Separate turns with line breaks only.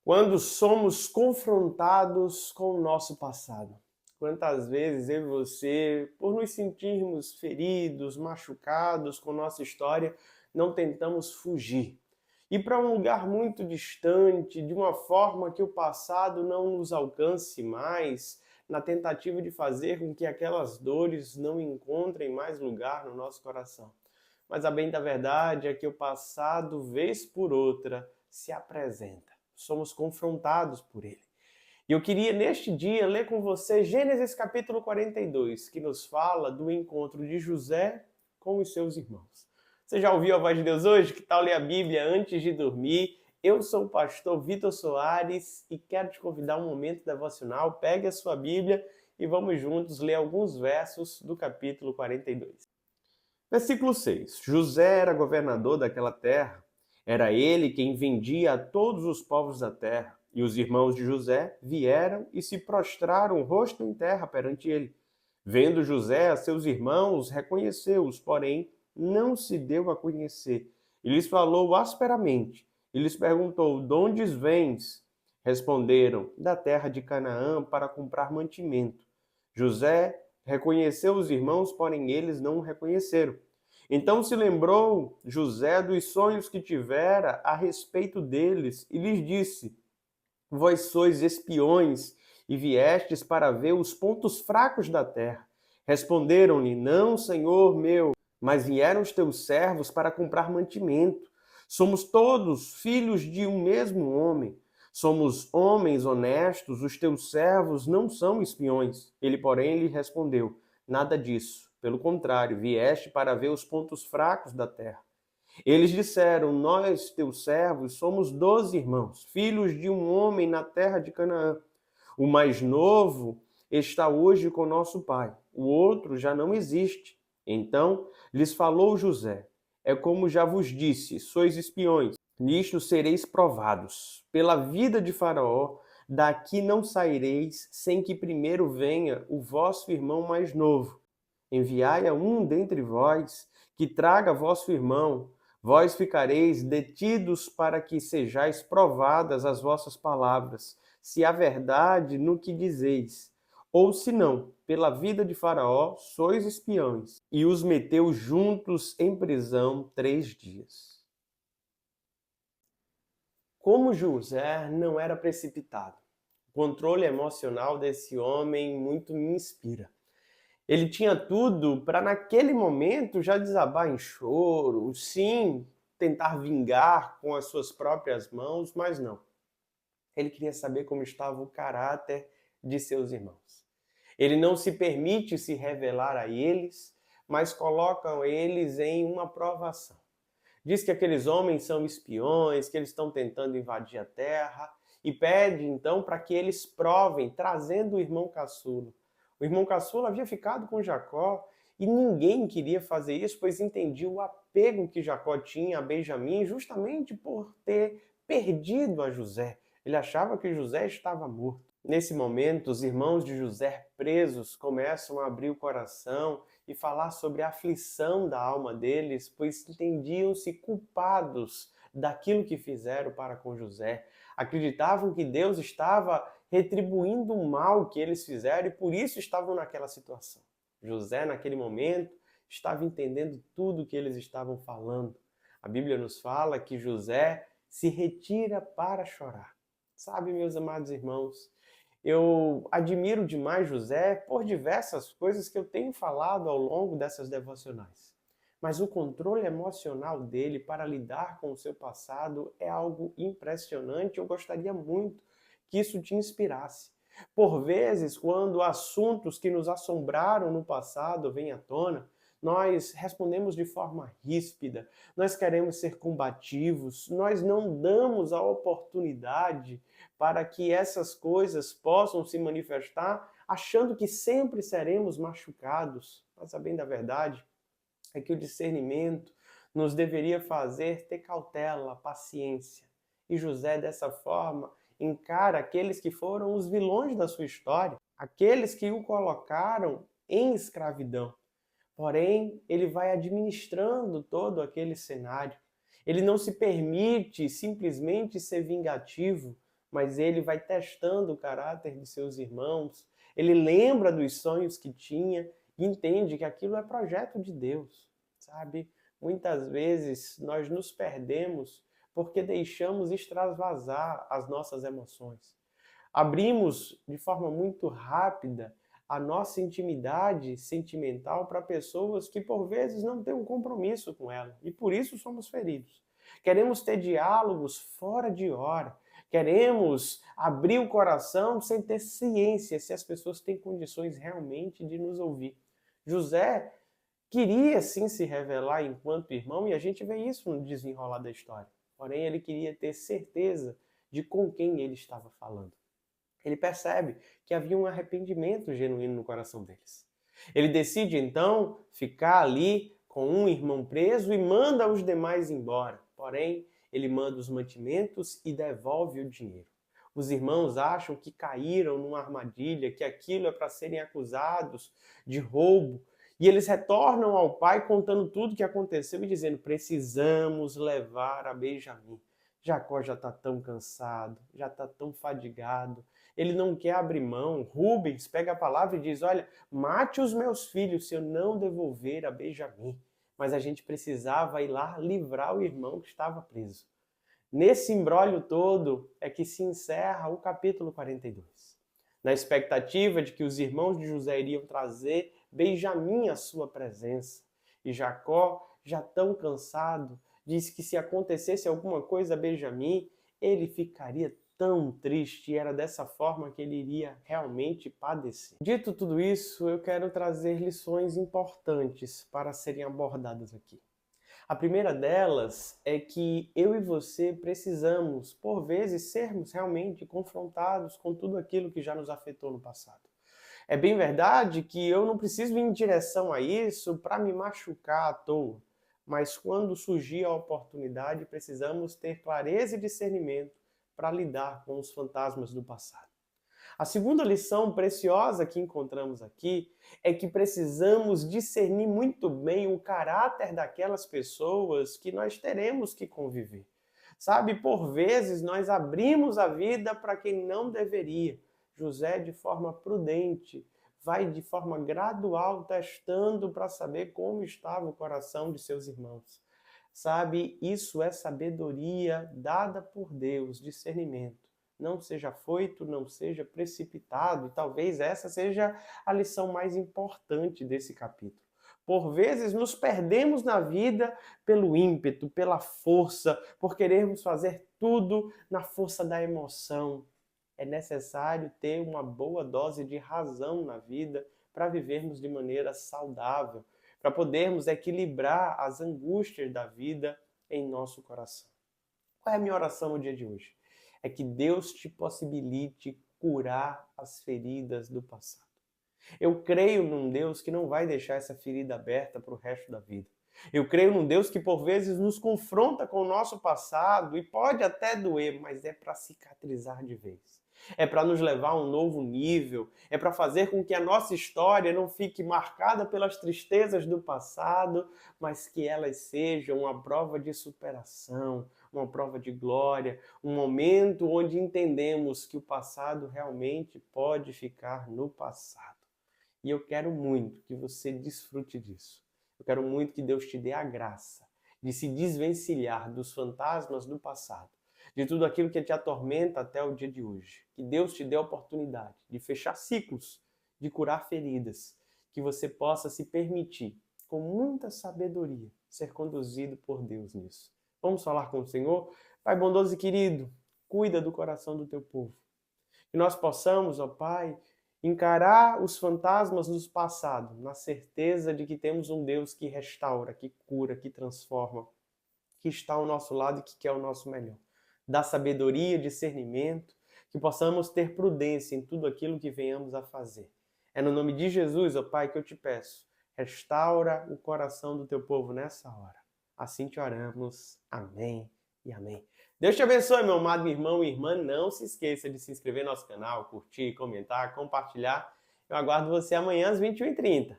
Quando somos confrontados com o nosso passado. Quantas vezes eu e você, por nos sentirmos feridos, machucados com nossa história, não tentamos fugir. Ir para um lugar muito distante, de uma forma que o passado não nos alcance mais, na tentativa de fazer com que aquelas dores não encontrem mais lugar no nosso coração. Mas a bem da verdade é que o passado, vez por outra, se apresenta. Somos confrontados por ele. E eu queria, neste dia, ler com você Gênesis capítulo 42, que nos fala do encontro de José com os seus irmãos. Você já ouviu a voz de Deus hoje? Que tal ler a Bíblia antes de dormir? Eu sou o pastor Vitor Soares e quero te convidar a um momento devocional. Pegue a sua Bíblia e vamos juntos ler alguns versos do capítulo 42. Versículo 6. José era governador daquela terra. Era ele quem vendia a todos os povos da terra. E os irmãos de José vieram e se prostraram rosto em terra perante ele. Vendo José a seus irmãos, reconheceu-os, porém não se deu a conhecer. E lhes falou asperamente. E lhes perguntou: de onde vens? Responderam: da terra de Canaã, para comprar mantimento. José reconheceu os irmãos, porém eles não o reconheceram. Então se lembrou José dos sonhos que tivera a respeito deles e lhes disse: vós sois espiões e viestes para ver os pontos fracos da terra. Responderam-lhe: não, senhor meu, mas vieram os teus servos para comprar mantimento. Somos todos filhos de um mesmo homem. Somos homens honestos, os teus servos não são espiões. Ele, porém, lhe respondeu: nada disso. Pelo contrário, vieste para ver os pontos fracos da terra. Eles disseram: nós, teus servos, somos 12 irmãos, filhos de um homem na terra de Canaã. O mais novo está hoje com nosso pai, o outro já não existe. Então lhes falou José: é como já vos disse, sois espiões. Nisto sereis provados. Pela vida de Faraó, daqui não saireis sem que primeiro venha o vosso irmão mais novo. Enviai a um dentre vós, que traga vosso irmão. Vós ficareis detidos para que sejais provadas as vossas palavras, se há verdade no que dizeis. Ou se não, pela vida de Faraó, sois espiões. E os meteu juntos em prisão 3 dias. Como José não era precipitado, o controle emocional desse homem muito me inspira. Ele tinha tudo para, naquele momento, já desabar em choro, sim, tentar vingar com as suas próprias mãos, mas não. Ele queria saber como estava o caráter de seus irmãos. Ele não se permite se revelar a eles, mas coloca eles em uma provação. Diz que aqueles homens são espiões, que eles estão tentando invadir a terra, e pede então para que eles provem, trazendo o irmão caçula. O irmão caçula havia ficado com Jacó e ninguém queria fazer isso, pois entendia o apego que Jacó tinha a Benjamim, justamente por ter perdido a José. Ele achava que José estava morto. Nesse momento, os irmãos de José presos começam a abrir o coração e falar sobre a aflição da alma deles, pois entendiam-se culpados daquilo que fizeram para com José. Acreditavam que Deus estava retribuindo o mal que eles fizeram e por isso estavam naquela situação. José, naquele momento, estava entendendo tudo o que eles estavam falando. A Bíblia nos fala que José se retira para chorar. Sabe, meus amados irmãos, eu admiro demais José por diversas coisas que eu tenho falado ao longo dessas devocionais. Mas o controle emocional dele para lidar com o seu passado é algo impressionante. Eu gostaria muito que isso te inspirasse. Por vezes, quando assuntos que nos assombraram no passado vêm à tona, nós respondemos de forma ríspida, nós queremos ser combativos, nós não damos a oportunidade para que essas coisas possam se manifestar, achando que sempre seremos machucados. Mas a bem da verdade é que o discernimento nos deveria fazer ter cautela, paciência. E José, dessa forma, encara aqueles que foram os vilões da sua história, aqueles que o colocaram em escravidão. Porém, ele vai administrando todo aquele cenário. Ele não se permite simplesmente ser vingativo, mas ele vai testando o caráter de seus irmãos, ele lembra dos sonhos que tinha e entende que aquilo é projeto de Deus, sabe? Muitas vezes nós nos perdemos porque deixamos extravasar as nossas emoções. Abrimos de forma muito rápida a nossa intimidade sentimental para pessoas que por vezes não têm um compromisso com ela e por isso somos feridos. Queremos ter diálogos fora de hora, queremos abrir o coração sem ter ciência se as pessoas têm condições realmente de nos ouvir. José queria sim se revelar enquanto irmão e a gente vê isso no desenrolar da história. Porém, ele queria ter certeza de com quem ele estava falando. Ele percebe que havia um arrependimento genuíno no coração deles. Ele decide então ficar ali com um irmão preso e manda os demais embora. Porém, ele manda os mantimentos e devolve o dinheiro. Os irmãos acham que caíram numa armadilha, que aquilo é para serem acusados de roubo. E eles retornam ao pai contando tudo o que aconteceu e dizendo: precisamos levar a Benjamim. Jacó já está tão cansado, já está tão fadigado, ele não quer abrir mão. Rubens pega a palavra e diz: olha, mate os meus filhos se eu não devolver a Benjamim. Mas a gente precisava ir lá livrar o irmão que estava preso. Nesse imbróglio todo é que se encerra o capítulo 42. Na expectativa de que os irmãos de José iriam trazer Benjamim à sua presença. E Jacó, já tão cansado, disse que se acontecesse alguma coisa a Benjamim, ele ficaria tão triste e era dessa forma que ele iria realmente padecer. Dito tudo isso, eu quero trazer lições importantes para serem abordadas aqui. A primeira delas é que eu e você precisamos, por vezes, sermos realmente confrontados com tudo aquilo que já nos afetou no passado. É bem verdade que eu não preciso ir em direção a isso para me machucar à toa, mas quando surgir a oportunidade, precisamos ter clareza e discernimento para lidar com os fantasmas do passado. A segunda lição preciosa que encontramos aqui é que precisamos discernir muito bem o caráter daquelas pessoas que nós teremos que conviver. Sabe, por vezes nós abrimos a vida para quem não deveria. José, de forma prudente, vai de forma gradual testando para saber como estava o coração de seus irmãos. Sabe, isso é sabedoria dada por Deus, discernimento. Não seja afoito, não seja precipitado, e talvez essa seja a lição mais importante desse capítulo. Por vezes nos perdemos na vida pelo ímpeto, pela força, por querermos fazer tudo na força da emoção. É necessário ter uma boa dose de razão na vida para vivermos de maneira saudável, para podermos equilibrar as angústias da vida em nosso coração. Qual é a minha oração no dia de hoje? É que Deus te possibilite curar as feridas do passado. Eu creio num Deus que não vai deixar essa ferida aberta para o resto da vida. Eu creio num Deus que por vezes nos confronta com o nosso passado e pode até doer, mas é para cicatrizar de vez. É para nos levar a um novo nível, é para fazer com que a nossa história não fique marcada pelas tristezas do passado, mas que elas sejam uma prova de superação, uma prova de glória, um momento onde entendemos que o passado realmente pode ficar no passado. E eu quero muito que você desfrute disso. Eu quero muito que Deus te dê a graça de se desvencilhar dos fantasmas do passado, de tudo aquilo que te atormenta até o dia de hoje. Que Deus te dê a oportunidade de fechar ciclos, de curar feridas, que você possa se permitir, com muita sabedoria, ser conduzido por Deus nisso. Vamos falar com o Senhor? Pai bondoso e querido, cuida do coração do teu povo. Que nós possamos, ó Pai, encarar os fantasmas do passado, na certeza de que temos um Deus que restaura, que cura, que transforma, que está ao nosso lado e que quer o nosso melhor. Dá sabedoria, discernimento, que possamos ter prudência em tudo aquilo que venhamos a fazer. É no nome de Jesus, ó Pai, que eu te peço. Restaura o coração do teu povo nessa hora. Assim te oramos. Amém e amém. Deus te abençoe, meu amado irmão e irmã. Não se esqueça de se inscrever no nosso canal, curtir, comentar, compartilhar. Eu aguardo você amanhã às 21h30.